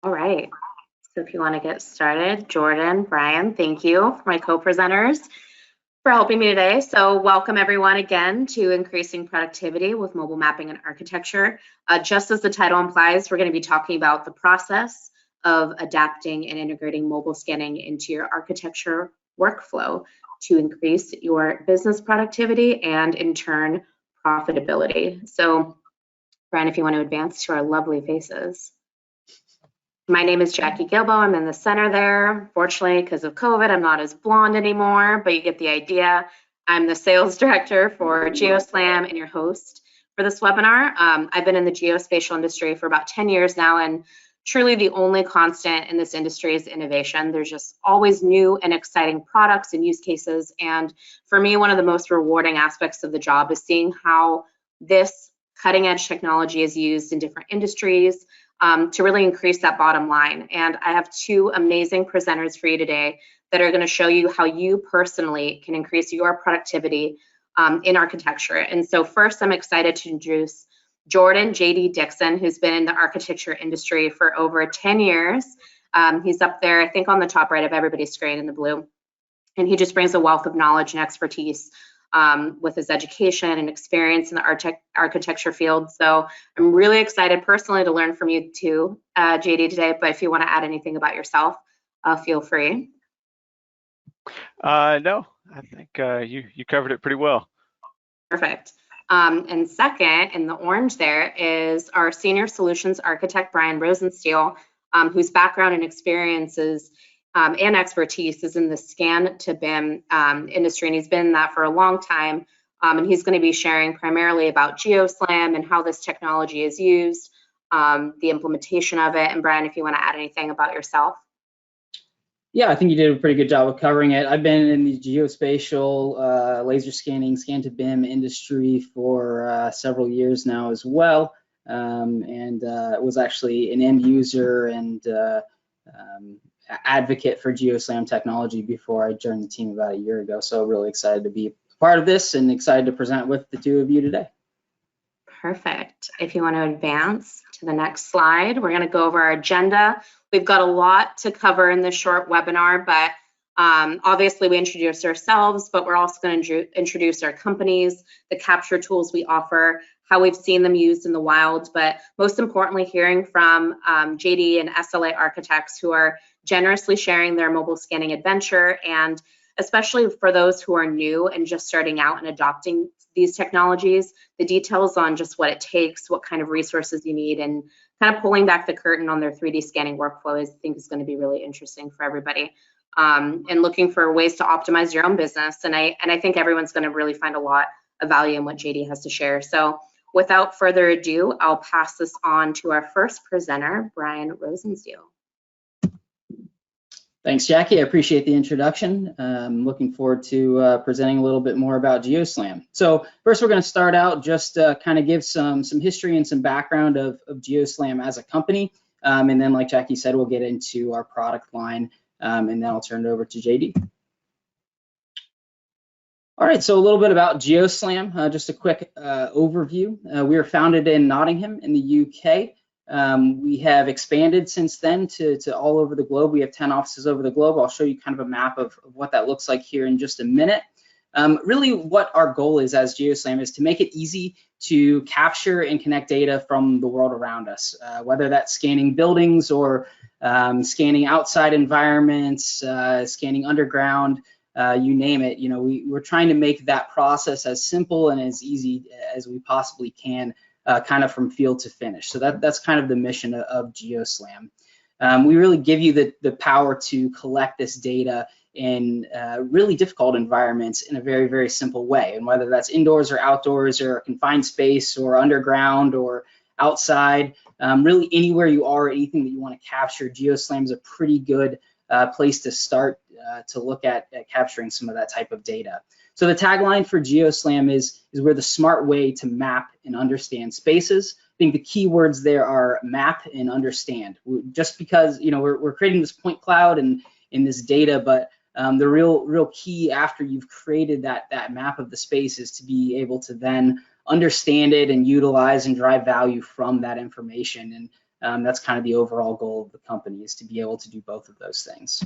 All right. So if you want to get started, Jordan, Brian, thank you for my co-presenters for helping me today. So welcome everyone again to Increasing Productivity with Mobile Mapping and Architecture. Just as the title implies, we're going to be talking about the process of adapting and integrating mobile scanning into your architecture workflow to increase your business productivity and in turn profitability. So Brian, if you want to advance to our lovely faces. My name is Jackie Gilbo. I'm in the center there. Fortunately, because of COVID, I'm not as blonde anymore, but you get the idea. I'm the sales director for Geoslam and your host for this webinar. I've been in the geospatial industry for about 10 years now, and truly the only constant in this industry is innovation. There's just always new and exciting products and use cases. And for me, one of the most rewarding aspects of the job is seeing how this cutting edge technology is used in different industries, to really increase that bottom line. And I have two amazing presenters for you today that are going to show you how you personally can increase your productivity in architecture. And so first, I'm excited to introduce Jordan Jd Dixon, who's been in the architecture industry for over 10 years. He's up there, I think, on the top right of everybody's screen in the blue. And he just brings a wealth of knowledge and expertise with his education and experience in the architecture field. So I'm really excited personally to learn from you too, JD, today. But if you want to add anything about yourself, feel free. No, I think you covered it pretty well. Perfect. And second, in the orange there, is our Senior Solutions Architect, Brian Rosenstiel, whose background and experiences and expertise is in the scan to BIM industry, and he's been in that for a long time. And he's going to be sharing primarily about Geoslam and how this technology is used, the implementation of it. And Brian, if you want to add anything about yourself. Yeah, I think you did a pretty good job of covering it. I've been in the geospatial laser scanning, scan to BIM industry for several years now as well, and was actually an end user and advocate for Geoslam technology before I joined the team about a year ago. So really excited to be part of this and excited to present with the two of you today. Perfect. If you want to advance to the next slide, we're going to go over our agenda. We've got a lot to cover in this short webinar, but obviously we introduce ourselves, but we're also going to introduce our companies, the capture tools we offer, how we've seen them used in the wild, but most importantly, hearing from Jd and SLA Architects, who are generously sharing their mobile scanning adventure, and especially for those who are new and just starting out and adopting these technologies, the details on just what it takes, what kind of resources you need, and kind of pulling back the curtain on their 3D scanning workflow I think is going to be really interesting for everybody. And looking for ways to optimize your own business. And I think everyone's going to really find a lot of value in what Jd has to share. So without further ado, I'll pass this on to our first presenter, Brian Rosenstiel. Thanks, Jackie. I appreciate the introduction. I'm looking forward to presenting a little bit more about Geoslam. So first, we're going to start out just kind of give some history and some background of Geoslam as a company. And then, like Jackie said, we'll get into our product line, and then I'll turn it over to JD. All right, so a little bit about Geoslam, just a quick overview. We were founded in Nottingham in the UK. We have expanded since then to all over the globe. We have 10 offices over the globe. I'll show you kind of a map of what that looks like here in just a minute. Really what our goal is as Geoslam is to make it easy to capture and connect data from the world around us, whether that's scanning buildings or scanning outside environments, scanning underground, you name it. You know, we're trying to make that process as simple and as easy as we possibly can, kind of from field to finish. So that's kind of the mission of Geoslam. We really give you the power to collect this data in really difficult environments in a very, very simple way. And whether that's indoors or outdoors or a confined space or underground or outside, really anywhere you are, anything that you want to capture, Geoslam is a pretty good place to start to look at capturing some of that type of data. So the tagline for Geoslam is we're the smart way to map and understand spaces. I think the key words there are map and understand. Just because, you know, we're creating this point cloud and in this data, but the real key after you've created that map of the space is to be able to then understand it and utilize and drive value from that information. That's kind of the overall goal of the company, is to be able to do both of those things.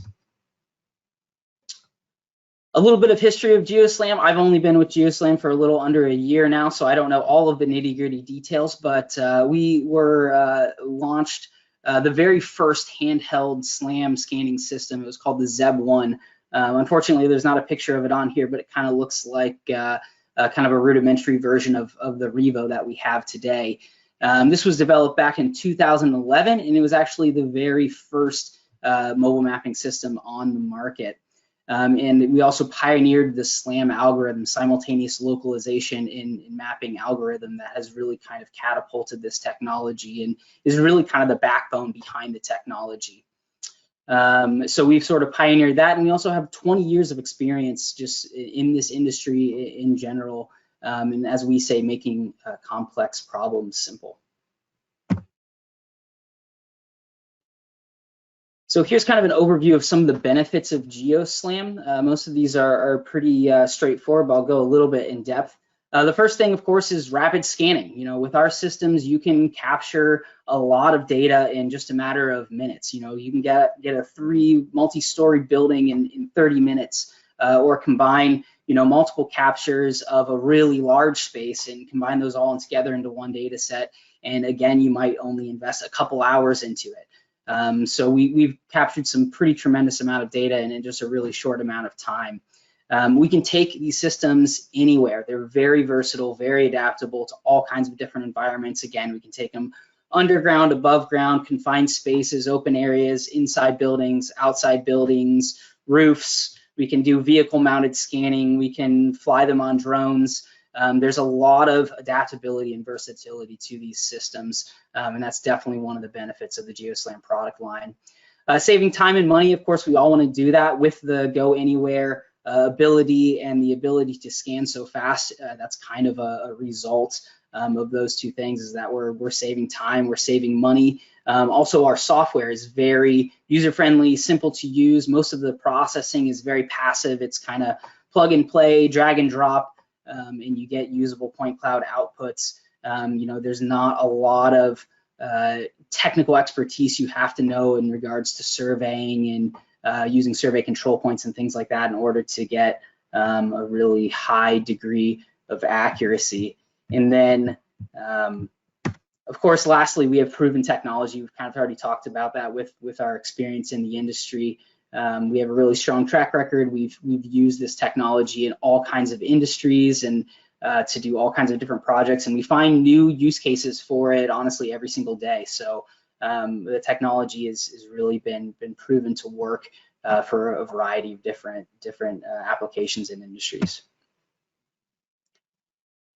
A little bit of history of Geoslam. I've only been with Geoslam for a little under a year now, so I don't know all of the nitty-gritty details, but we were launched the very first handheld SLAM scanning system. It was called the Zeb 1. Unfortunately, there's not a picture of it on here, but it kind of looks like kind of a rudimentary version of the Revo that we have today. This was developed back in 2011, and it was actually the very first mobile mapping system on the market. And we also pioneered the SLAM algorithm, simultaneous localization in mapping algorithm, that has really kind of catapulted this technology and is really kind of the backbone behind the technology. So we've sort of pioneered that, and we also have 20 years of experience just in this industry in general, and as we say, making complex problems simple. So here's kind of an overview of some of the benefits of Geoslam. Most of these are pretty straightforward, but I'll go a little bit in depth. The first thing, of course, is rapid scanning. You know, with our systems, you can capture a lot of data in just a matter of minutes. You know, you can get a multi-story building in 30 minutes, or combine, you know, multiple captures of a really large space and combine those all together into one data set. And again, you might only invest a couple hours into it. So we've captured some pretty tremendous amount of data in just a really short amount of time. We can take these systems anywhere. They're very versatile, very adaptable to all kinds of different environments. Again, we can take them underground, above ground, confined spaces, open areas, inside buildings, outside buildings, roofs. We can do vehicle mounted scanning. We can fly them on drones. There's a lot of adaptability and versatility to these systems, and that's definitely one of the benefits of the Geoslam product line. Saving time and money, of course, we all want to do that with the go anywhere ability and the ability to scan so fast. That's kind of a result of those two things, is that we're saving time, we're saving money. Also, our software is very user-friendly, simple to use. Most of the processing is very passive. It's kind of plug and play, drag and drop. And you get usable point cloud outputs. You know, there's not a lot of technical expertise you have to know in regards to surveying and using survey control points and things like that in order to get a really high degree of accuracy. And then, of course, lastly, we have proven technology. We've kind of already talked about that with our experience in the industry. We have a really strong track record. We've used this technology in all kinds of industries and to do all kinds of different projects, and we find new use cases for it honestly every single day. So the technology has really been proven to work for a variety of different applications and industries.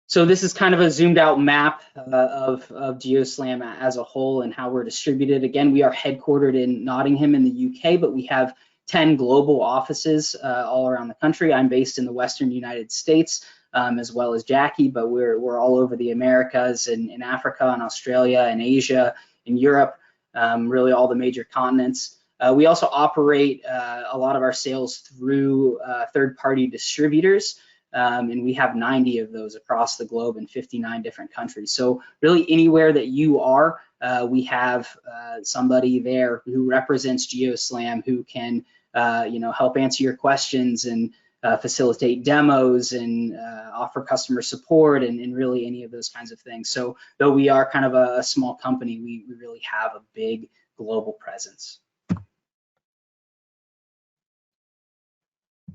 So this is kind of a zoomed out map of Geoslam as a whole and how we're distributed. Again, we are headquartered in Nottingham in the UK, but we have 10 global offices all around the country. I'm based in the Western United States, as well as Jackie, but we're all over the Americas and in Africa and Australia and Asia and Europe, really all the major continents. We also operate a lot of our sales through third-party distributors. And we have 90 of those across the globe in 59 different countries. So really anywhere that you are, we have somebody there who represents Geoslam, who can you know, help answer your questions and facilitate demos and offer customer support and really any of those kinds of things. So though we are kind of a small company, we really have a big global presence.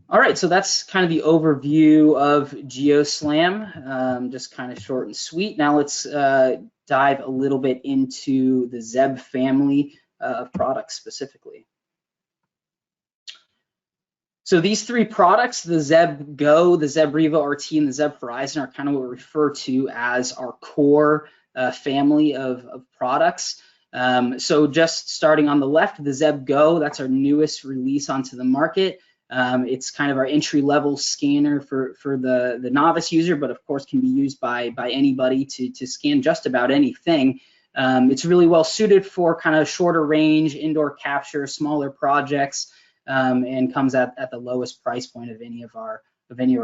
All right, so that's kind of the overview of Geoslam, just kind of short and sweet. Now let's dive a little bit into the Zeb family of products specifically. So these three products, the Zeb Go, the Zeb Revo RT, and the Zeb Horizon, are kind of what we refer to as our core family of products. So just starting on the left, the Zeb Go, that's our newest release onto the market. It's kind of our entry-level scanner for the novice user, but of course can be used by anybody to scan just about anything. It's really well suited for kind of shorter range, indoor capture, smaller projects, and comes at the lowest price point of any of our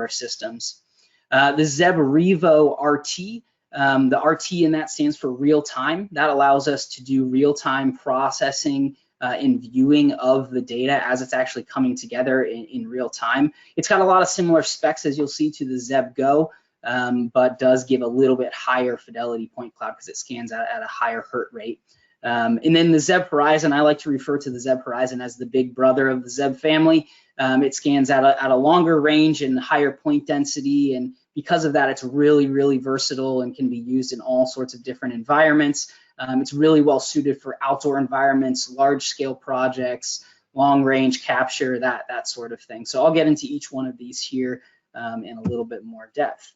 systems. The Zeb Revo RT, The RT in that stands for real time. That allows us to do real-time processing and viewing of the data as it's actually coming together in real time. It's got a lot of similar specs, as you'll see, to the Zeb Go, but does give a little bit higher fidelity point cloud because it scans at a higher hertz rate. And then the Zeb Horizon, I like to refer to the Zeb Horizon as the big brother of the Zeb family. It scans at a longer range and higher point density, and because of that, it's really, really versatile and can be used in all sorts of different environments. It's really well suited for outdoor environments, large scale projects, long range capture, that sort of thing. So I'll get into each one of these here in a little bit more depth.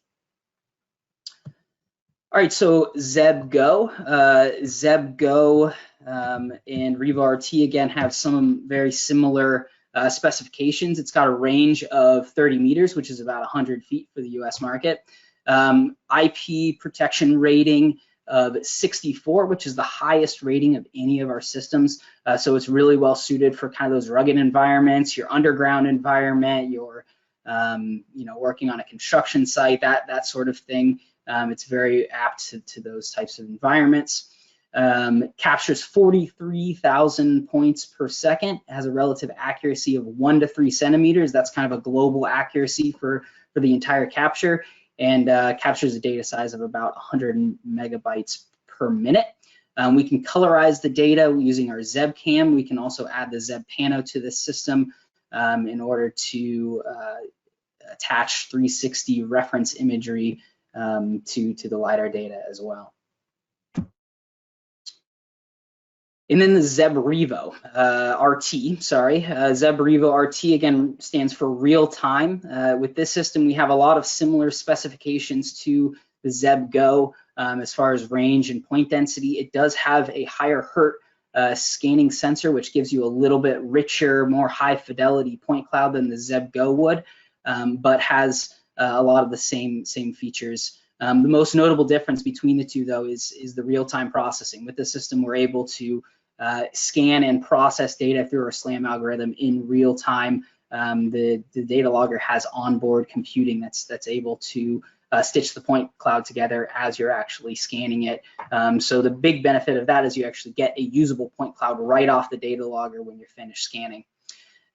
All right, so Zeb Go. Zeb Go and Revo RT again have some very similar specifications. It's got a range of 30 meters, which is about 100 feet for the US market. IP protection rating of 64, which is the highest rating of any of our systems. So it's really well suited for kind of those rugged environments, your underground environment, your working on a construction site, that sort of thing. It's very apt to those types of environments. Captures 43,000 points per second, has a relative accuracy of 1 to 3 centimeters. That's kind of a global accuracy for the entire capture, and captures a data size of about 100 megabytes per minute. We can colorize the data using our Zeb Cam. We can also add the Zeb Pano to this system in order to attach 360 reference imagery to the LiDAR data as well. And then the Zeb Revo RT, Zeb Revo RT again stands for real time. With this system, we have a lot of similar specifications to the Zeb Go as far as range and point density. It does have a higher hertz scanning sensor, which gives you a little bit richer, more high fidelity point cloud than the Zeb Go would, but has a lot of the same features. The most notable difference between the two, though, is the real-time processing. With the system, we're able to scan and process data through our SLAM algorithm in real time. The data logger has onboard computing that's able to stitch the point cloud together as you're actually scanning it. So the big benefit of that is you actually get a usable point cloud right off the data logger when you're finished scanning.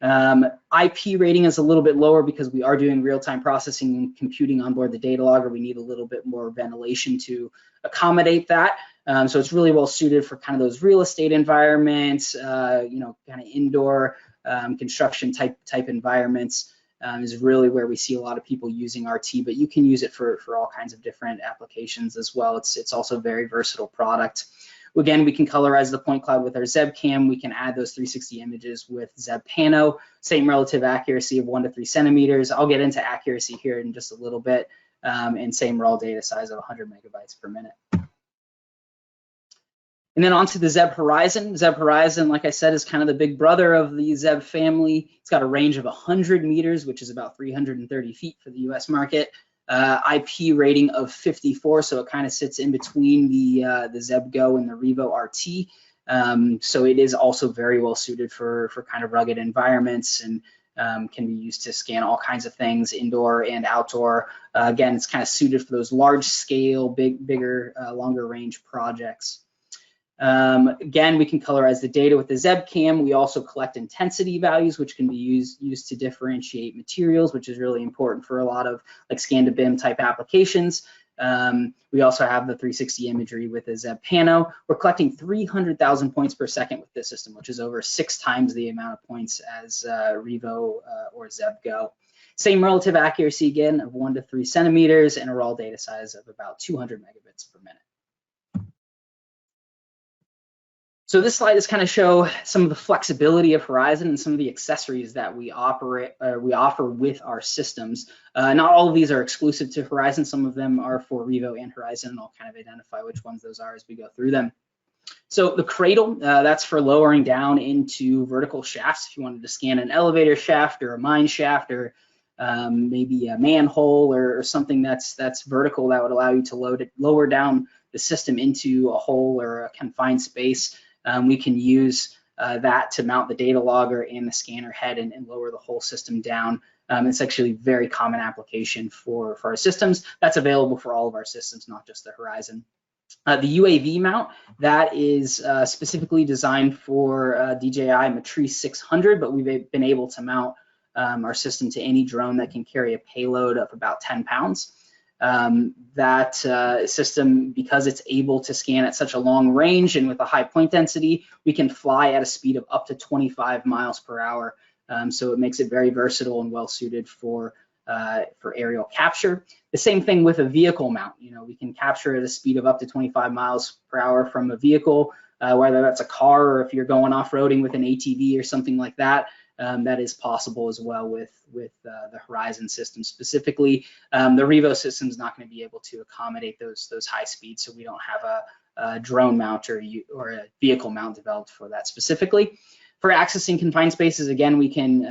IP rating is a little bit lower because we are doing real-time processing and computing on board the data logger. We need a little bit more ventilation to accommodate that. So it's really well suited for kind of those real estate environments, kind of indoor construction type environments is really where we see a lot of people using RT, but you can use it for all kinds of different applications as well. It's also a very versatile product. Again, we can colorize the point cloud with our Zeb Cam. We can add those 360 images with Zeb Pano, same relative accuracy of 1 to 3 centimeters. I'll get into accuracy here in just a little bit, and same raw data size of 100 megabytes per minute. And then onto the Zeb Horizon. Zeb Horizon, like I said, is kind of the big brother of the Zeb family. It's got a range of 100 meters, which is about 330 feet for the US market. IP rating of 54, so it kind of sits in between the Zeb Go and the Revo RT. So it is also very well suited for kind of rugged environments and can be used to scan all kinds of things, indoor and outdoor. Again, it's kind of suited for those large scale, bigger, longer range projects. Again, we can colorize the data with the Zeb Cam. We also collect intensity values, which can be used to differentiate materials, which is really important for a lot of like scan to BIM type applications. We also have the 360 imagery with the Zeb Pano. We're collecting 300,000 points per second with this system, which is over 6 times the amount of points as Revo or Zeb Go. Same relative accuracy again of 1 to 3 centimeters and a raw data size of about 200 megabits per minute. So this slide is kind of show some of the flexibility of Horizon and some of the accessories that we offer with our systems. Not all of these are exclusive to Horizon. Some of them are for Revo and Horizon, and I'll kind of identify which ones those are as we go through them. So the cradle, that's for lowering down into vertical shafts. If you wanted to scan an elevator shaft or a mine shaft or maybe a manhole or something that's vertical, that would allow you to lower down the system into a hole or a confined space. We can use that to mount the data logger and the scanner head and lower the whole system down It's actually a very common application for our systems. That's available for all of our systems, not just the Horizon. The UAV mount, that is specifically designed for DJI Matrice 600, but we've been able to mount our system to any drone that can carry a payload of about 10 pounds. That system, because it's able to scan at such a long range and with a high point density, we can fly at a speed of up to 25 miles per hour. So it makes it very versatile and well suited for aerial capture. The same thing with a vehicle mount. You know, we can capture at a speed of up to 25 miles per hour from a vehicle, whether that's a car or if you're going off-roading with an ATV or something like that. That is possible as well with the Horizon system specifically. The Revo system is not going to be able to accommodate those high speeds, so we don't have a drone mount or a vehicle mount developed for that specifically. For accessing confined spaces, again, we can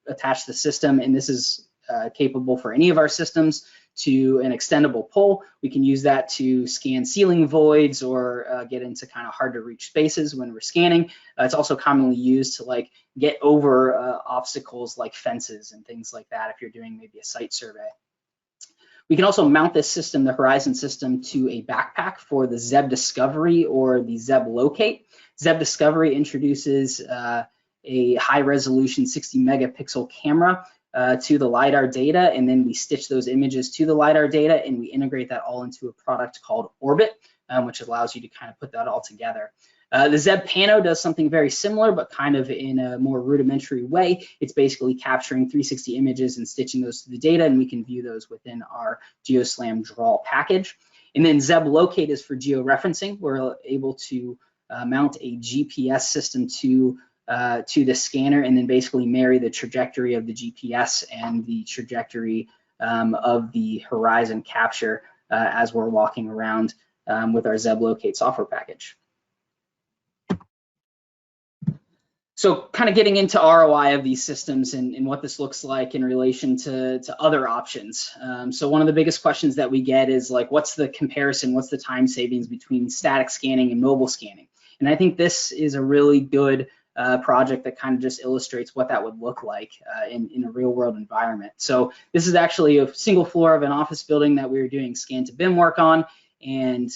attach the system, and this is capable for any of our systems, to an extendable pole. We can use that to scan ceiling voids or get into kind of hard to reach spaces when we're scanning. It's also commonly used to like get over obstacles like fences and things like that if you're doing maybe a site survey. We can also mount this system, the Horizon system, to a backpack for the Zeb Discovery or the Zeb Locate. Zeb Discovery introduces a high resolution 60 megapixel camera to the LiDAR data, and then we stitch those images to the LiDAR data and we integrate that all into a product called Orbit, which allows you to kind of put that all together. The Zeb Pano does something very similar, but kind of in a more rudimentary way. It's basically capturing 360 images and stitching those to the data, and we can view those within our Geoslam draw package. And then Zeb Locate is for georeferencing. We're able to mount a GPS system to the scanner and then basically marry the trajectory of the GPS and the trajectory of the Horizon capture as we're walking around with our Zeb Locate software package. So kind of getting into ROI of these systems and what this looks like in relation to other options. So one of the biggest questions that we get is like, what's the comparison? What's the time savings between static scanning and mobile scanning? And I think this is a really good project that kind of just illustrates what that would look like in a real world environment. So this is actually a single floor of an office building that we were doing scan to BIM work on, and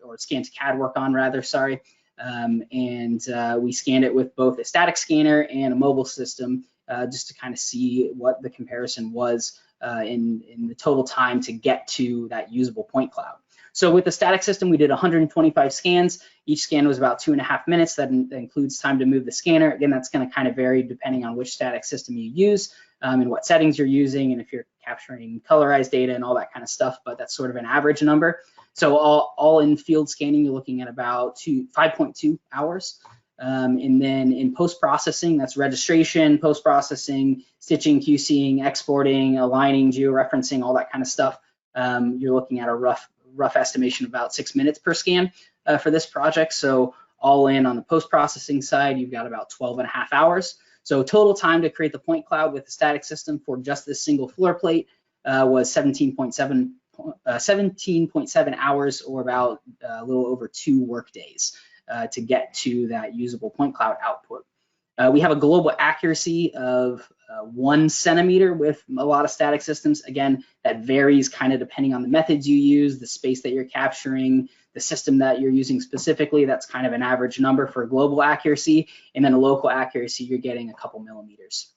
or scan to CAD work on rather, sorry. We scanned it with both a static scanner and a mobile system just to kind of see what the comparison was in the total time to get to that usable point cloud. So with the static system, we did 125 scans. Each scan was about 2.5 minutes. That includes time to move the scanner. Again, that's going to kind of vary depending on which static system you use and what settings you're using, and if you're capturing colorized data and all that kind of stuff, but that's sort of an average number. So all in field scanning, you're looking at about 5.2 hours. And then in post-processing, that's registration, post-processing, stitching, QCing, exporting, aligning, georeferencing, all that kind of stuff. You're looking at a rough estimation of about 6 minutes per scan for this project. So all in on the post-processing side, you've got about 12.5 hours. So total time to create the point cloud with the static system for just this single floor plate was 17.7 hours, or about a little over 2 work days to get to that usable point cloud output. We have a global accuracy of 1 centimeter with a lot of static systems. Again, that varies kind of depending on the methods you use, the space that you're capturing, the system that you're using specifically. That's kind of an average number for global accuracy. And then a local accuracy, you're getting a couple millimeters.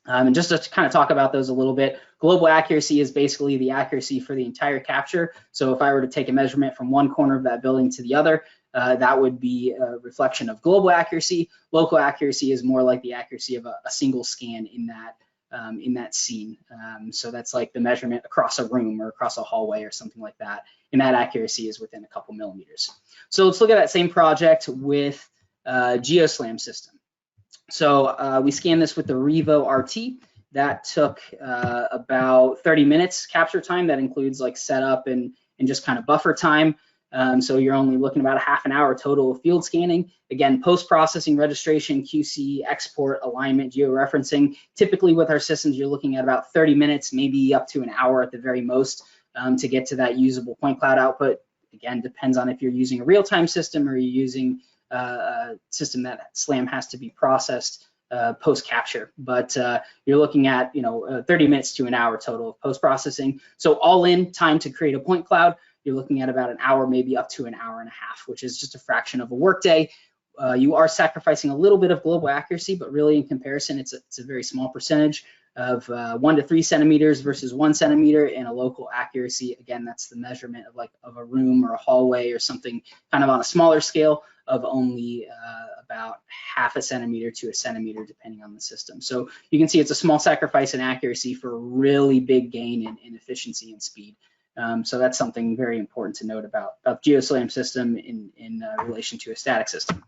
And just to kind of talk about those a little bit, global accuracy is basically the accuracy for the entire capture. So if I were to take a measurement from one corner of that building to the other, that would be a reflection of global accuracy. Local accuracy is more like the accuracy of a single scan in that scene. So that's like the measurement across a room or across a hallway or something like that. And that accuracy is within a couple millimeters. So let's look at that same project with Geoslam system. So we scanned this with the Revo RT. That took about 30 minutes capture time. That includes like setup and just kind of buffer time. So you're only looking about a half an hour total of field scanning. Again, post-processing, registration, QC, export, alignment, georeferencing. Typically with our systems, you're looking at about 30 minutes, maybe up to an hour at the very most to get to that usable point cloud output. Again, depends on if you're using a real-time system or you're using a system that SLAM has to be processed post capture, but you're looking at 30 minutes to an hour total of post processing. So all in time to create a point cloud, you're looking at about an hour, maybe up to an hour and a half, which is just a fraction of a workday. You are sacrificing a little bit of global accuracy, but really in comparison, it's a very small percentage of 1 to 3 centimeters versus 1 centimeter, and a local accuracy. Again, that's the measurement of a room or a hallway or something kind of on a smaller scale of only about half a centimeter to a centimeter, depending on the system. So you can see it's a small sacrifice in accuracy for a really big gain in efficiency and speed. So that's something very important to note about Geoslam system in relation to a static system.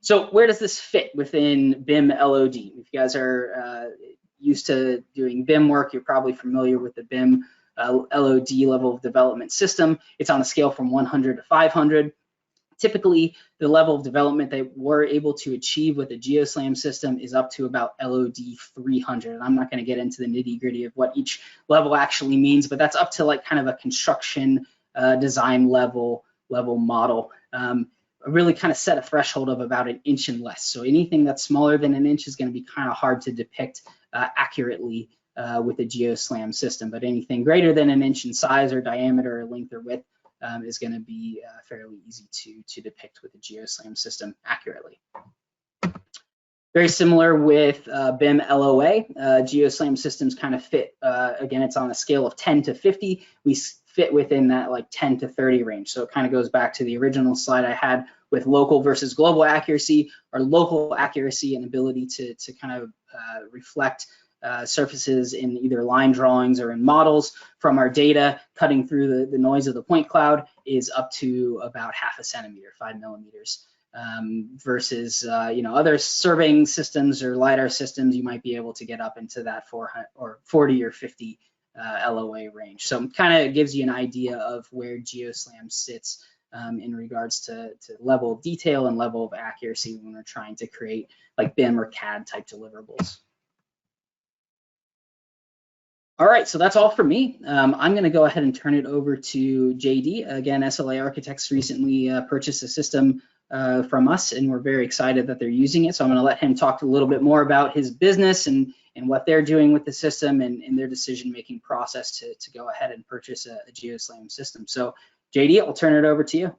So where does this fit within BIM LOD? If you guys are used to doing BIM work, you're probably familiar with the BIM LOD level of development system. It's on a scale from 100 to 500. Typically, the level of development that we're able to achieve with a Geoslam system is up to about LOD 300. And I'm not going to get into the nitty gritty of what each level actually means, but that's up to like kind of a construction design level model. Really kind of set a threshold of about an inch and less. So anything that's smaller than an inch is going to be kind of hard to depict accurately with a Geoslam system, but anything greater than an inch in size or diameter or length or width is going to be fairly easy to depict with a Geoslam system accurately. Very similar with BIM LOA. Geoslam systems kind of fit, again, it's on a scale of 10 to 50. We fit within that like 10 to 30 range. So it kind of goes back to the original slide I had with local versus global accuracy. Our local accuracy and ability to kind of reflect surfaces in either line drawings or in models from our data, cutting through the noise of the point cloud, is up to about half a centimeter, 5 millimeters. Versus other surveying systems or LiDAR systems, you might be able to get up into that 400 or 40 or 50 LOA range. So it kind of gives you an idea of where Geoslam sits in regards to level of detail and level of accuracy when we're trying to create like BIM or CAD type deliverables. All right, so that's all for me. I'm going to go ahead and turn it over to JD. Again, SLA Architects recently purchased a system from us, and we're very excited that they're using it. So I'm going to let him talk a little bit more about his business and what they're doing with the system and their decision-making process to go ahead and purchase a Geoslam system. So JD, I'll turn it over to you.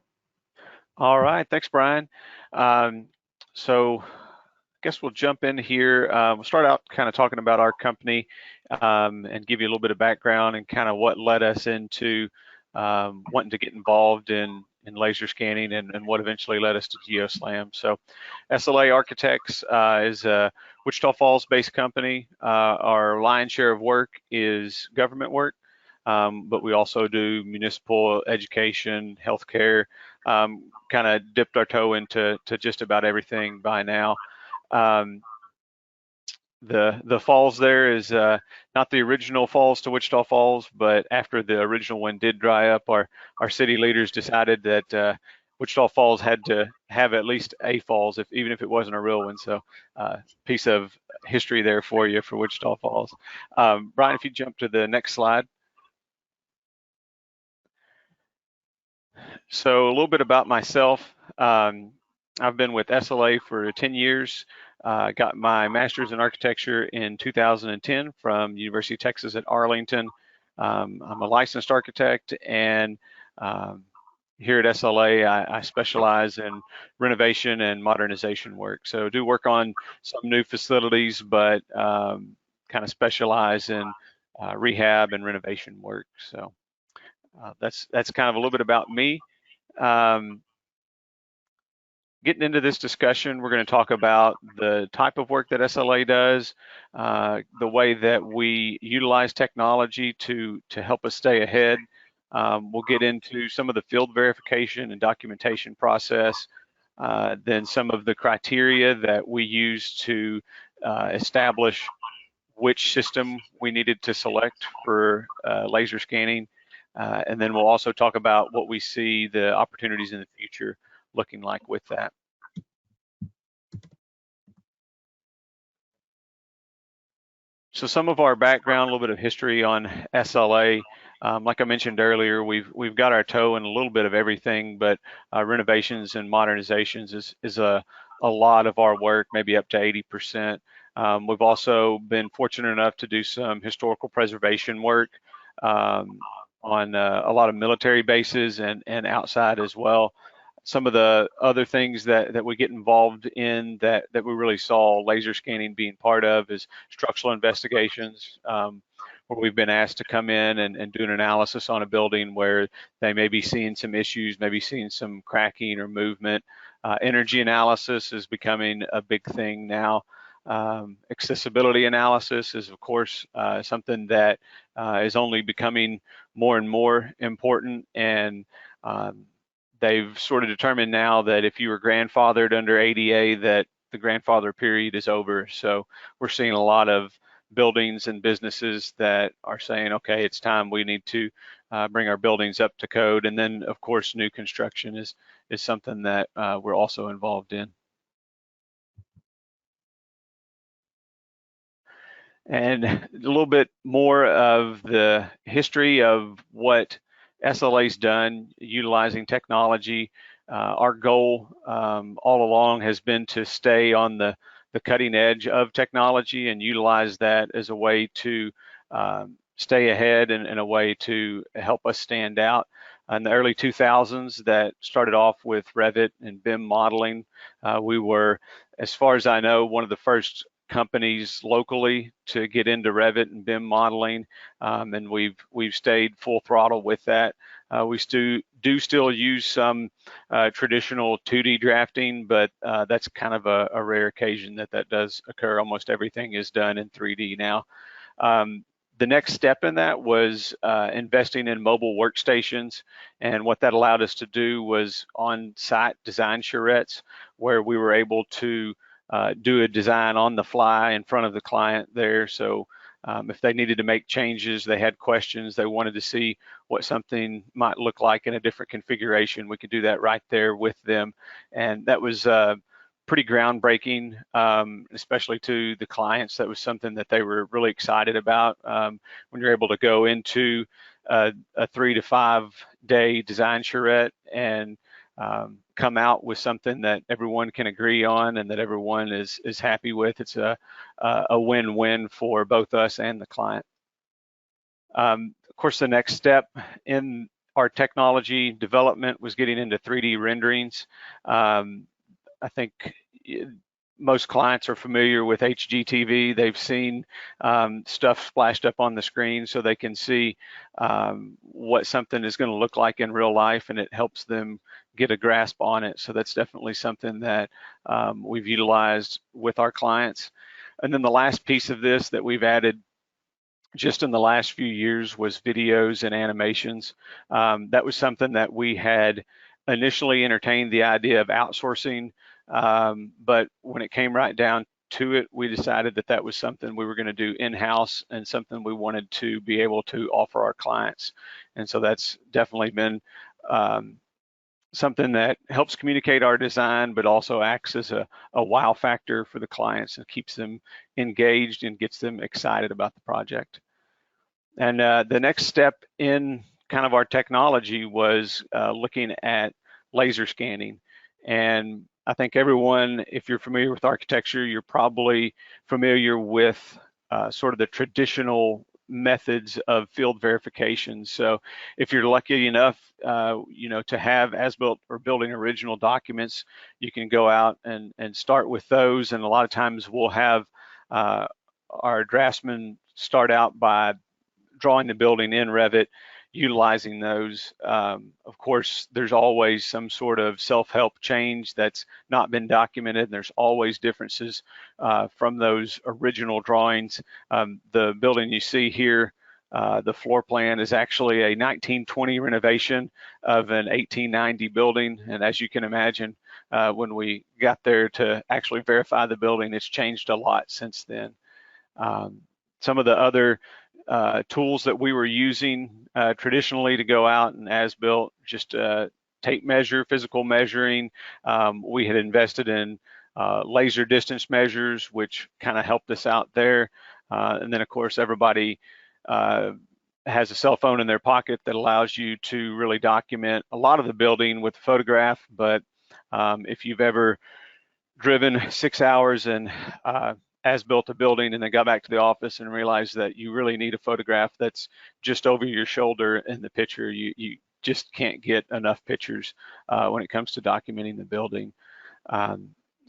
All right, thanks, Brian. So I guess we'll jump in here. We'll start out kind of talking about our company and give you a little bit of background and kind of what led us into wanting to get involved in laser scanning and what eventually led us to Geoslam. So SLA Architects is a Wichita Falls-based company. Our lion's share of work is government work, but we also do municipal, education, healthcare, kind of dipped our toe into just about everything by now. The falls there is not the original falls to Wichita Falls, but after the original one did dry up, our city leaders decided that Wichita Falls had to have at least a falls, even if it wasn't a real one. So piece of history there for you for Wichita Falls. Brian, if you jump to the next slide. So a little bit about myself. I've been with SLA for 10 years. Got my master's in architecture in 2010 from University of Texas at Arlington. I'm a licensed architect, and here at SLA, I specialize in renovation and modernization work. So do work on some new facilities, but kind of specialize in rehab and renovation work. So that's kind of a little bit about me. Getting into this discussion, we're going to talk about the type of work that SLA does, the way that we utilize technology to help us stay ahead. We'll get into some of the field verification and documentation process, then some of the criteria that we use to establish which system we needed to select for laser scanning, and then we'll also talk about what we see the opportunities in the future looking like with that. So some of our background, a little bit of history on SLA. Like I mentioned earlier, we've got our toe in a little bit of everything, but renovations and modernizations is a a lot of our work, maybe up to 80%. We've also been fortunate enough to do some historical preservation work on a lot of military bases and outside as well. Some of the other things that we get involved in that we really saw laser scanning being part of is structural investigations, where we've been asked to come in and do an analysis on a building where they may be seeing some issues, maybe seeing some cracking or movement. Energy analysis is becoming a big thing now. Accessibility analysis is, of course, something that is only becoming more and more important, and they've sort of determined now that if you were grandfathered under ADA, that the grandfather period is over. So we're seeing a lot of buildings and businesses that are saying, okay, it's time, we need to bring our buildings up to code. And then, of course, new construction is something that we're also involved in. And a little bit more of the history of what SLA's done utilizing technology. Our goal all along has been to stay on the cutting edge of technology and utilize that as a way to stay ahead and a way to help us stand out. In the early 2000s, that started off with Revit and Bim modeling. We were, as far as I know, one of the first companies locally to get into Revit and BIM modeling, and we've stayed full throttle with that. We do still use some traditional 2D drafting, but that's kind of a rare occasion that does occur. Almost everything is done in 3D now. The next step in that was investing in mobile workstations, and what that allowed us to do was on-site design charrettes, where we were able to do a design on the fly in front of the client there. So if they needed to make changes, they had questions, they wanted to see what something might look like in a different configuration, we could do that right there with them. And that was pretty groundbreaking, especially to the clients. That was something that they were really excited about. When you're able to go into a 3 to 5 day design charrette and come out with something that everyone can agree on and that everyone is happy with, it's a win-win for both us and the client. Of course, the next step in our technology development was getting into 3D renderings. I think most clients are familiar with HGTV. They've seen stuff splashed up on the screen so they can see what something is going to look like in real life, and it helps them get a grasp on it. So that's definitely something that we've utilized with our clients. And then the last piece of this that we've added just in the last few years was videos and animations. That was something that we had initially entertained the idea of outsourcing, but when it came right down to it, we decided that that was something we were going to do in-house and something we wanted to be able to offer our clients. And so that's definitely been something that helps communicate our design, but also acts as a wow factor for the clients and keeps them engaged and gets them excited about the project. And the next step in kind of our technology was looking at laser scanning. And I think everyone, if you're familiar with architecture, you're probably familiar with sort of the traditional methods of field verification. So if you're lucky enough, to have as-built or building original documents, you can go out and start with those. And a lot of times we'll have our draftsmen start out by drawing the building in Revit, utilizing those. Of course, there's always some sort of self-help change that's not been documented, and there's always differences from those original drawings. The building you see here, the floor plan is actually a 1920 renovation of an 1890 building, and as you can imagine, when we got there to actually verify the building, it's changed a lot since then. Some of the other tools that we were using traditionally to go out and as-built, just tape measure, physical measuring. We had invested in laser distance measures, which kind of helped us out there. And then, of course, everybody has a cell phone in their pocket that allows you to really document a lot of the building with a photograph. But if you've ever driven 6 hours and as built a building, and then got back to the office and realized that you really need a photograph that's just over your shoulder in the picture. You just can't get enough pictures when it comes to documenting the building.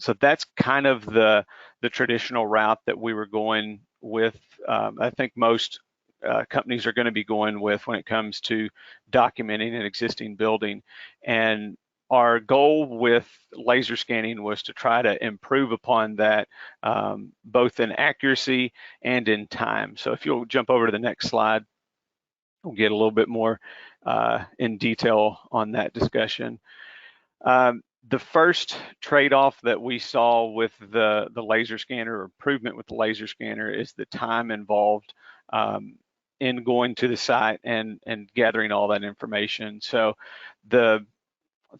So that's kind of the traditional route that we were going with. I think most companies are going to be going with when it comes to documenting an existing building. And our goal with laser scanning was to try to improve upon that, both in accuracy and in time. So if you'll jump over to the next slide, we'll get a little bit more in detail on that discussion. The first trade-off that we saw with the laser scanner, or improvement with the laser scanner, is the time involved in going to the site and gathering all that information. So the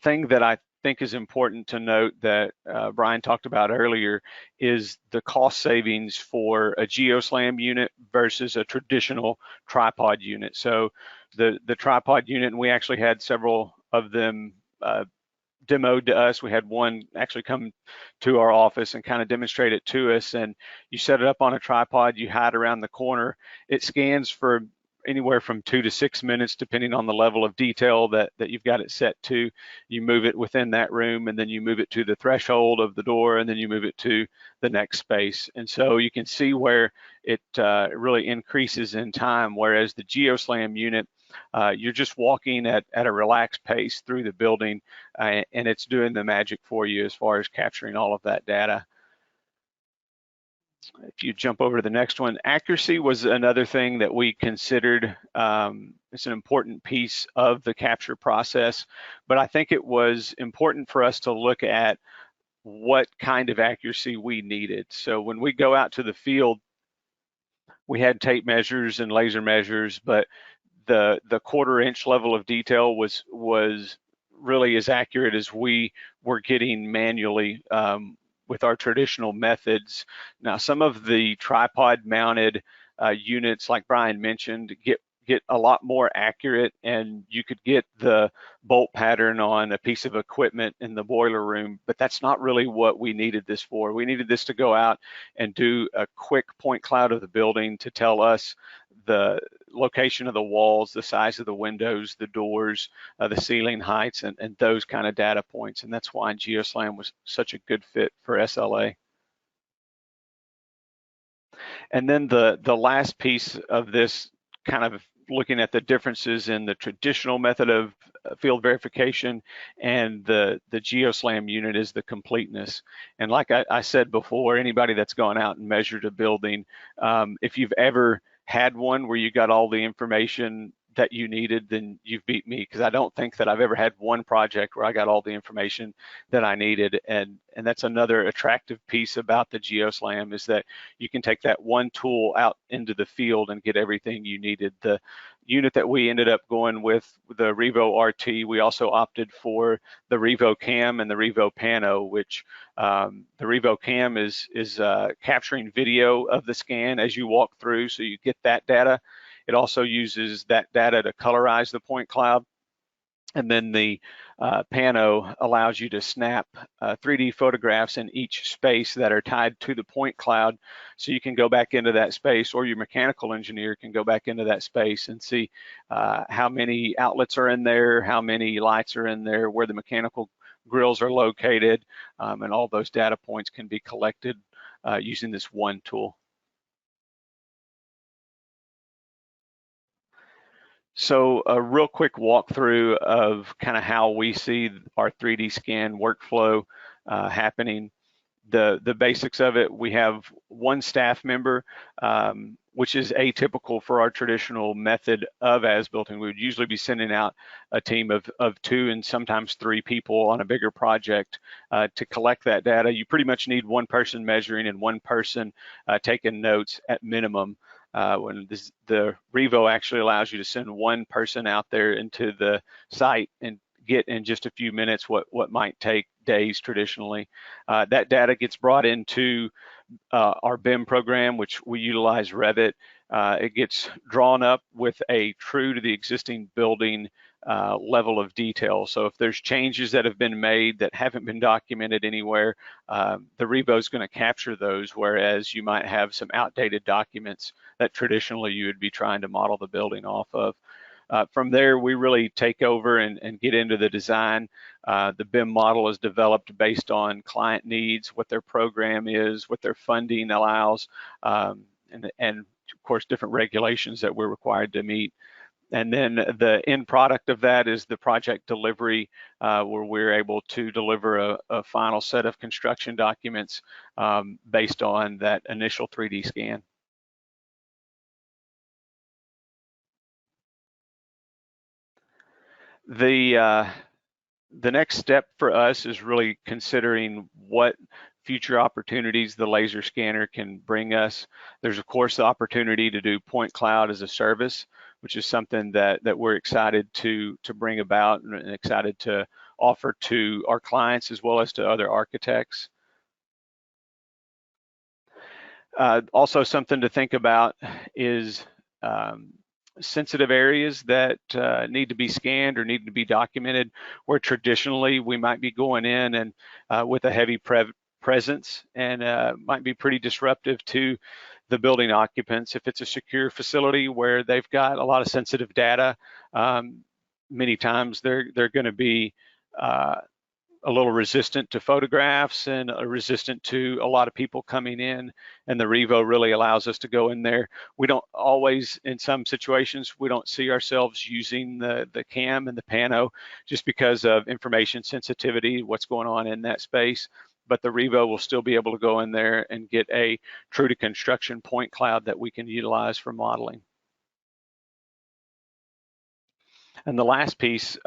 thing that I think is important to note that Brian talked about earlier is the cost savings for a Geoslam unit versus a traditional tripod unit. So the tripod unit, and we actually had several of them demoed to us. We had one actually come to our office and kind of demonstrate it to us. And you set it up on a tripod, you hide around the corner. It scans for anywhere from 2 to 6 minutes, depending on the level of detail that you've got it set to. You move it within that room, and then you move it to the threshold of the door, and then you move it to the next space. And so you can see where it really increases in time, whereas the Geoslam unit, you're just walking at a relaxed pace through the building, and it's doing the magic for you as far as capturing all of that data. If you jump over to the next one, accuracy was another thing that we considered. It's an important piece of the capture process, but I think it was important for us to look at what kind of accuracy we needed. So when we go out to the field, we had tape measures and laser measures, but the 1/4 inch level of detail was really as accurate as we were getting manually with our traditional methods. Now, some of the tripod mounted units, like Brian mentioned, get a lot more accurate, and you could get the bolt pattern on a piece of equipment in the boiler room, but that's not really what we needed this for. We needed this to go out and do a quick point cloud of the building to tell us the location of the walls, the size of the windows, the doors, the ceiling heights, and those kind of data points. And that's why Geoslam was such a good fit for SLA. And then the last piece of this, kind of looking at the differences in the traditional method of field verification and the Geoslam unit, is the completeness. And like I said before, anybody that's gone out and measured a building, if you've ever had one where you got all the information that you needed, then you've beat me, because I don't think that I've ever had one project where I got all the information that I needed. And that's another attractive piece about the Geoslam, is that you can take that one tool out into the field and get everything you needed. The unit that we ended up going with, the Revo RT, we also opted for the Revo Cam and the Revo Pano, which the Revo Cam is capturing video of the scan as you walk through, so you get that data. It also uses that data to colorize the point cloud. And then the Pano allows you to snap 3D photographs in each space that are tied to the point cloud. So you can go back into that space, or your mechanical engineer can go back into that space and see how many outlets are in there, how many lights are in there, where the mechanical grills are located, and all those data points can be collected using this one tool. So a real quick walkthrough of kind of how we see our 3D scan workflow happening. The basics of it: we have one staff member, which is atypical for our traditional method of as-built, and we would usually be sending out a team of 2 and sometimes 3 people on a bigger project to collect that data. You pretty much need one person measuring and one person taking notes at minimum. The Revo actually allows you to send one person out there into the site and get in just a few minutes what might take days traditionally. That data gets brought into our BIM program, which we utilize Revit. It gets drawn up with a true to the existing building level of detail. So if there's changes that have been made that haven't been documented anywhere, the Revo is going to capture those, whereas you might have some outdated documents that traditionally you would be trying to model the building off of. From there, we really take over and get into the design. The BIM model is developed based on client needs, what their program is, what their funding allows, and of course, different regulations that we're required to meet. And then the end product of that is the project delivery, where we're able to deliver a final set of construction documents based on that initial 3D scan. The next step for us is really considering what future opportunities the laser scanner can bring us. There's of course the opportunity to do point cloud as a service, which is something that we're excited to bring about and excited to offer to our clients as well as to other architects. Also something to think about is sensitive areas that need to be scanned or need to be documented, where traditionally we might be going in and with a heavy presence and might be pretty disruptive to the building occupants. If it's a secure facility where they've got a lot of sensitive data, many times they're going to be a little resistant to photographs and resistant to a lot of people coming in, and the Revo really allows us to go in there. We don't always, in some situations, we don't see ourselves using the cam and the pano just because of information sensitivity, what's going on in that space. But the Revo will still be able to go in there and get a true to construction point cloud that we can utilize for modeling. And the last piece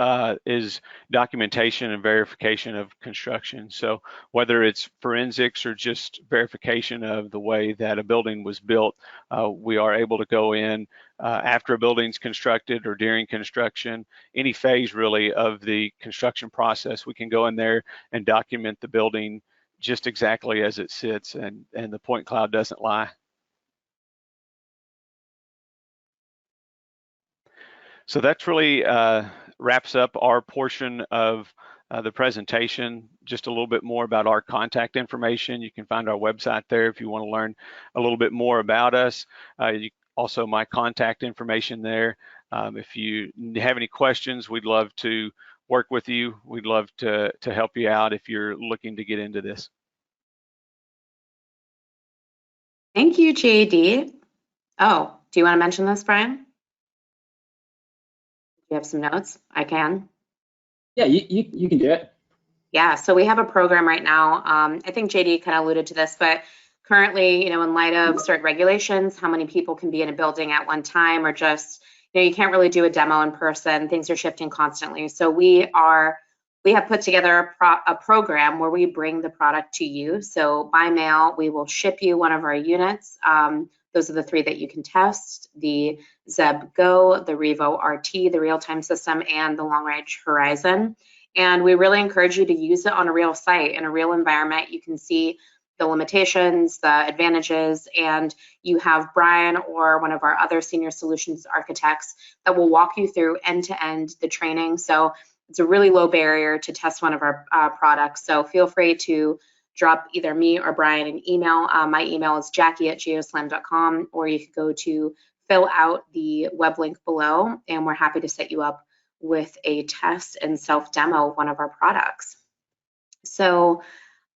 is documentation and verification of construction. So whether it's forensics or just verification of the way that a building was built, we are able to go in after a building's constructed or during construction, any phase really of the construction process, we can go in there and document the building just exactly as it sits, and the point cloud doesn't lie. So that's really wraps up our portion of the presentation. Just a little bit more about our contact information. You can find our website there if you want to learn a little bit more about us. Also my contact information there. If you have any questions, we'd love to work with you. We'd love to help you out if you're looking to get into this. Thank you, Jd. Oh, do you want to mention this, Brian? You have some notes? I can. Yeah, you can do it. Yeah, so we have a program right now. I think Jd kind of alluded to this, but currently, in light of certain regulations, how many people can be in a building at one time, or just, you can't really do a demo in person. Things are shifting constantly. So we have put together a program where we bring the product to you. So by mail, we will ship you one of our units. Those are the 3 that you can test: the Zeb Go, the Revo RT, the real-time system, and the Long Range Horizon. And we really encourage you to use it on a real site, in a real environment. You can see the limitations, the advantages, and you have Brian or one of our other senior solutions architects that will walk you through end-to-end the training. So it's a really low barrier to test one of our products. So feel free to drop either me or Brian an email. My email is jackie@geoslam.com, or you could go to fill out the web link below, and we're happy to set you up with a test and self-demo of one of our products. So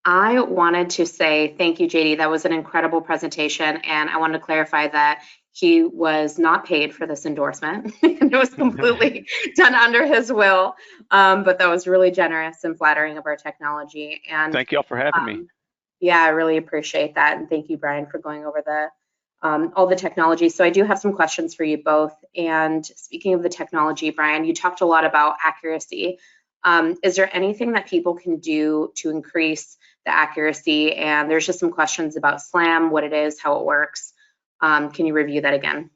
I wanted to say thank you, Jd. That was an incredible presentation, and I wanted to clarify that he was not paid for this endorsement. It was completely done under his will, but that was really generous and flattering of our technology. And thank you all for having me. Yeah, I really appreciate that, and thank you, Brian, for going over all the technology. So I do have some questions for you both. And speaking of the technology, Brian, you talked a lot about accuracy. Is there anything that people can do to increase the accuracy? And there's just some questions about SLAM, what it is, how it works. Can you review that again?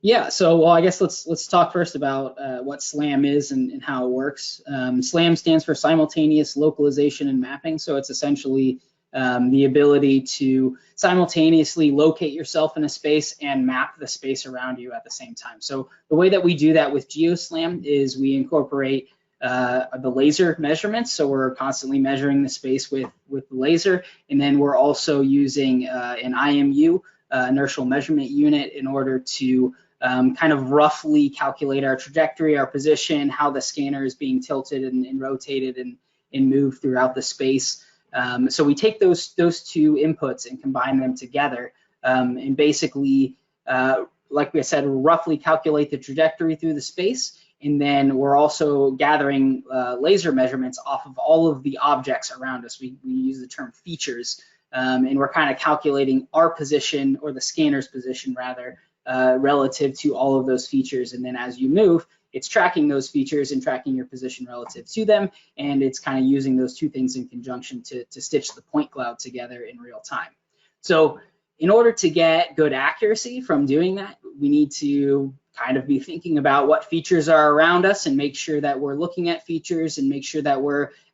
Yeah, so well, I guess let's talk first about what SLAM is and how it works. SLAM stands for simultaneous localization and mapping. So it's essentially the ability to simultaneously locate yourself in a space and map the space around you at the same time. So the way that we do that with Geoslam is we incorporate the laser measurements. So we're constantly measuring the space with the laser, and then we're also using an IMU, inertial measurement unit, in order to kind of roughly calculate our trajectory, our position, how the scanner is being tilted and rotated and moved throughout the space. So we take those two inputs and combine them together, and basically, like I said, roughly calculate the trajectory through the space. And then we're also gathering laser measurements off of all of the objects around us. We use the term features, and we're kind of calculating our position, or the scanner's position rather, relative to all of those features. And then as you move, it's tracking those features and tracking your position relative to them. And it's kind of using those two things in conjunction to stitch the point cloud together in real time. So in order to get good accuracy from doing that, we need to kind of be thinking about what features are around us and make sure that we're looking at features, and make sure that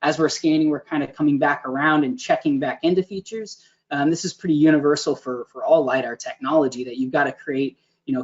as we're scanning, we're kind of coming back around and checking back into features. This is pretty universal for all LiDAR technology, that you've got to create,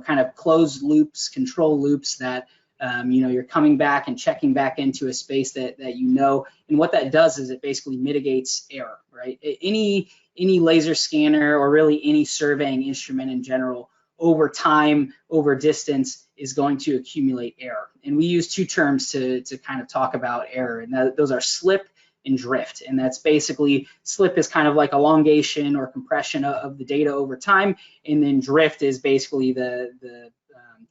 kind of closed loops, control loops that, you're coming back and checking back into a space that and what that does is it basically mitigates error, right? Any laser scanner, or really any surveying instrument in general, over time, over distance, is going to accumulate error. And we use two terms to kind of talk about error, and those are slip and drift. And that's basically, slip is kind of like elongation or compression of the data over time, and then drift is basically the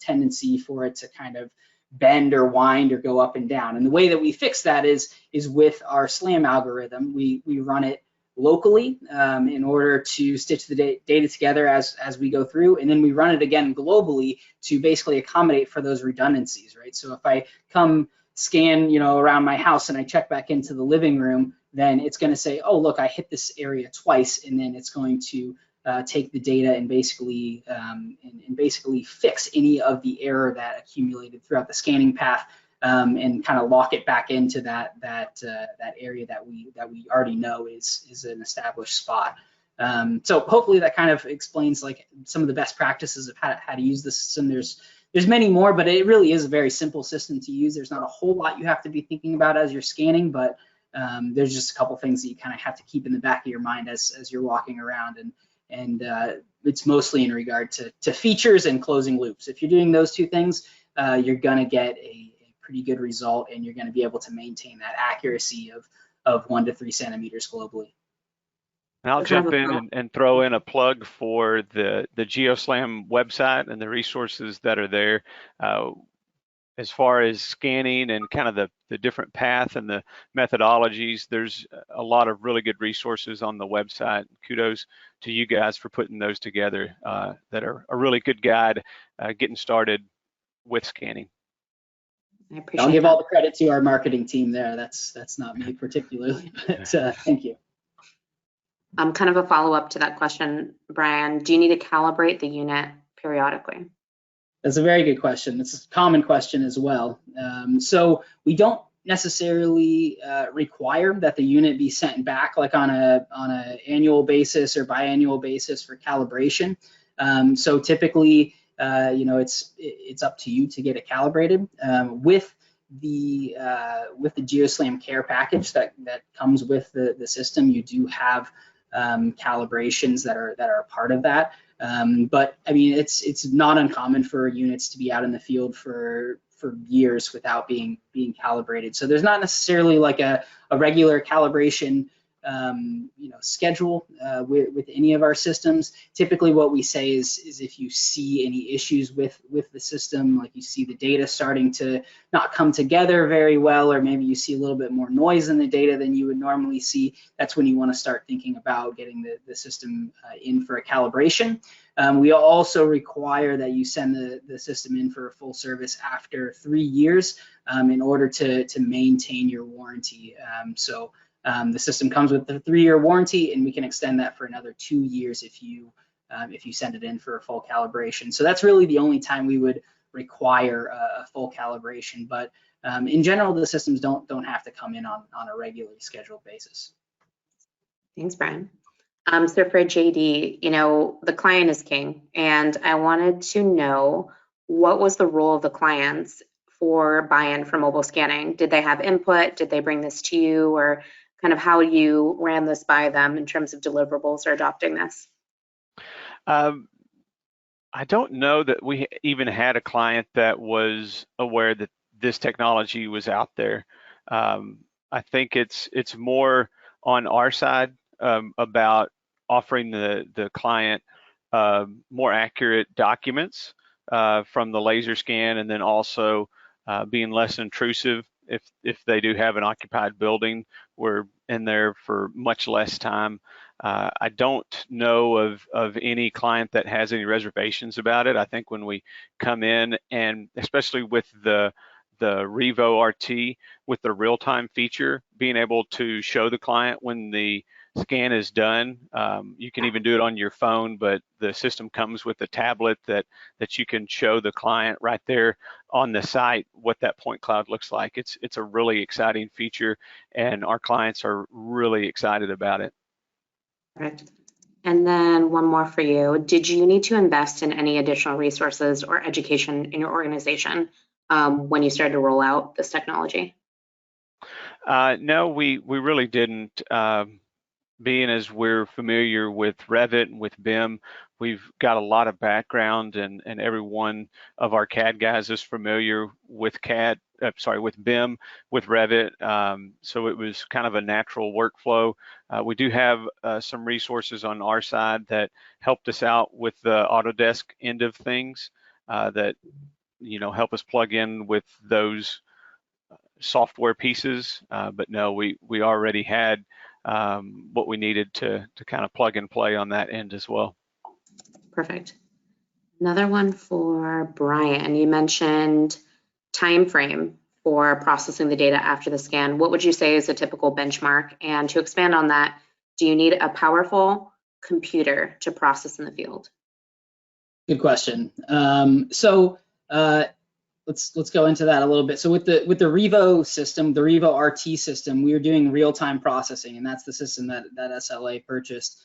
tendency for it to kind of bend or wind or go up and down. And the way that we fix that is with our SLAM algorithm. We run it locally in order to stitch the data together as we go through, and then we run it again globally to basically accommodate for those redundancies, right? So if I come scan, around my house and I check back into the living room, then it's going to say, oh, look, I hit this area twice, and then it's going to take the data and basically fix any of the error that accumulated throughout the scanning path, and kind of lock it back into that area that we already know is an established spot. So hopefully that kind of explains like some of the best practices of how to use the system. There's many more, but it really is a very simple system to use. There's not a whole lot you have to be thinking about as you're scanning, but there's just a couple things that you kind of have to keep in the back of your mind as you're walking around, and it's mostly in regard to features and closing loops. If you're doing those two things, you're gonna get a pretty good result, and you're gonna be able to maintain that accuracy of 1 to 3 centimeters globally. And I'll jump in and throw in a plug for the Geoslam website and the resources that are there. As far as scanning and kind of the different path and the methodologies, there's a lot of really good resources on the website. Kudos to you guys for putting those together that are a really good guide getting started with scanning. I'll give all the credit to our marketing team there. That's not me particularly, but thank you. Kind of a follow-up to that question, Brian, do you need to calibrate the unit periodically? That's a very good question. It's a common question as well. So we don't necessarily require that the unit be sent back like on a annual basis or biannual basis for calibration. So typically, it's up to you to get it calibrated. With the Geoslam Care package that comes with the system, you do have calibrations that are a part of that. But I mean, it's not uncommon for units to be out in the field for years without being calibrated. So there's not necessarily like a regular calibration schedule with any of our systems. Typically what we say is if you see any issues with the system, like you see the data starting to not come together very well, or maybe you see a little bit more noise in the data than you would normally see, that's when you want to start thinking about getting the system in for a calibration. We also require that you send the system in for a full service after 3 years in order to maintain your warranty. The system comes with a 3-year warranty, and we can extend that for another 2 years if you send it in for a full calibration. So that's really the only time we would require a full calibration. But in general, the systems don't have to come in on a regularly scheduled basis. Thanks, Brian. So for JD, the client is king, and I wanted to know what was the role of the clients for buy-in for mobile scanning? Did they have input? Did they bring this to you, or kind of how you ran this by them in terms of deliverables or adopting this? I don't know that we even had a client that was aware that this technology was out there. I think it's more on our side about offering the client more accurate documents from the laser scan, and then also being less intrusive if they do have an occupied building. We're in there for much less time. I don't know of any client that has any reservations about it. I think when we come in, and especially with the Revo RT, with the real-time feature, being able to show the client when the scan is done. You can even do it on your phone, but the system comes with a tablet that you can show the client right there on the site what that point cloud looks like. It's a really exciting feature, and our clients are really excited about it. Perfect. And then one more for you. Did you need to invest in any additional resources or education in your organization when you started to roll out this technology? No, we really didn't. Being as we're familiar with Revit and with Bim, we've got a lot of background, and every one of our CAD guys is familiar with with Bim, with Revit. So it was kind of a natural workflow. We do have some resources on our side that helped us out with the Autodesk end of things that help us plug in with those software pieces. But no, we already had what we needed to kind of plug and play on that end as well. Perfect. Another one for Brian. You mentioned time frame for processing the data after the scan. What would you say is a typical benchmark? And to expand on that, do you need a powerful computer to process in the field? Good question. Let's go into that a little bit. So with the Revo system, the Revo RT system, we are doing real-time processing, and that's the system that SLA purchased.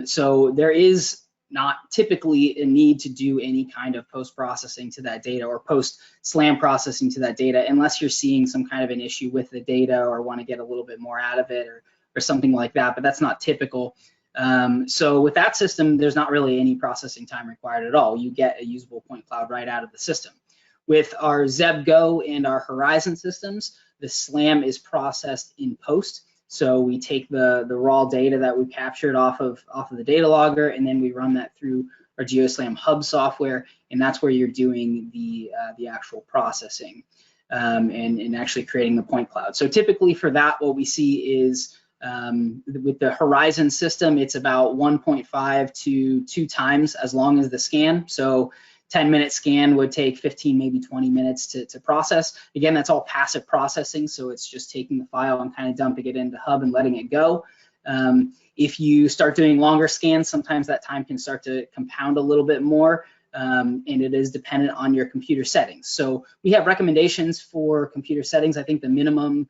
So there is not typically a need to do any kind of post-processing to that data or post-SLAM processing to that data, unless you're seeing some kind of an issue with the data or want to get a little bit more out of it or something like that, but that's not typical. So with that system, there's not really any processing time required at all. You get a usable point cloud right out of the system. With our Zeb Go and our Horizon systems, the SLAM is processed in post. So we take the raw data that we captured off of the data logger, and then we run that through our Geoslam Hub software, and that's where you're doing the actual processing and actually creating the point cloud. So typically for that, what we see is with the Horizon system, it's about 1.5 to 2 times as long as the scan. So 10-minute scan would take 15, maybe 20 minutes to process. Again, that's all passive processing, so it's just taking the file and kind of dumping it into Hub and letting it go. If you start doing longer scans, sometimes that time can start to compound a little bit more, and it is dependent on your computer settings. So we have recommendations for computer settings. I think the minimum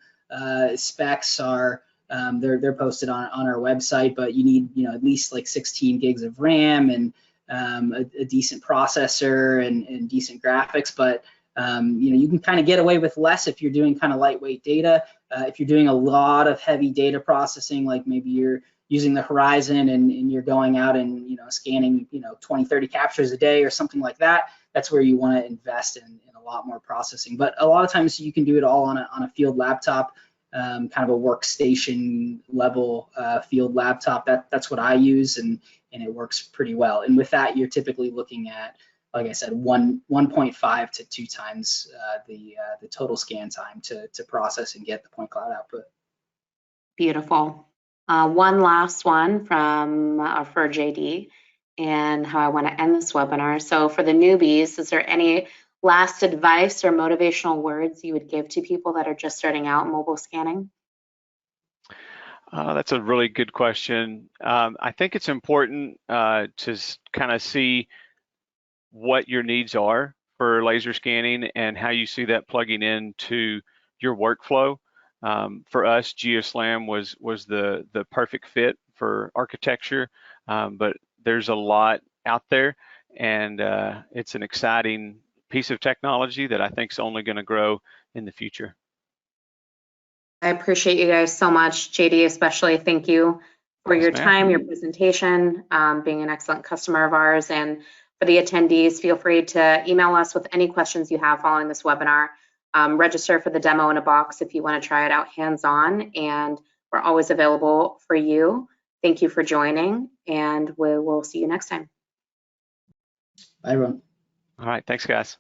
specs are they're posted on our website, but you need at least like 16 gigs of RAM and a decent processor and decent graphics, but you can kind of get away with less if you're doing kind of lightweight data. If you're doing a lot of heavy data processing, like maybe you're using the Horizon and you're going out and scanning 20, 30 captures a day or something like that, that's where you want to invest in a lot more processing. But a lot of times you can do it all on a field laptop, kind of a workstation level field laptop. That's what I use, and it works pretty well. And with that, you're typically looking at, like I said, 1.5 to 2 times the total scan time to process and get the point cloud output. Beautiful. One last one for JD and how I want to end this webinar. So for the newbies, is there any last advice or motivational words you would give to people that are just starting out mobile scanning? That's a really good question. I think it's important to kind of see what your needs are for laser scanning and how you see that plugging into your workflow. For us, Geoslam was the perfect fit for architecture, but there's a lot out there, and it's an exciting piece of technology that I think is only going to grow in the future. I appreciate you guys so much. JD, especially, thank you for your time, your presentation, being an excellent customer of ours. And for the attendees, feel free to email us with any questions you have following this webinar. Register for the demo in a box if you want to try it out hands-on, and we're always available for you. Thank you for joining, and we will see you next time. Bye, everyone. All right, thanks, guys.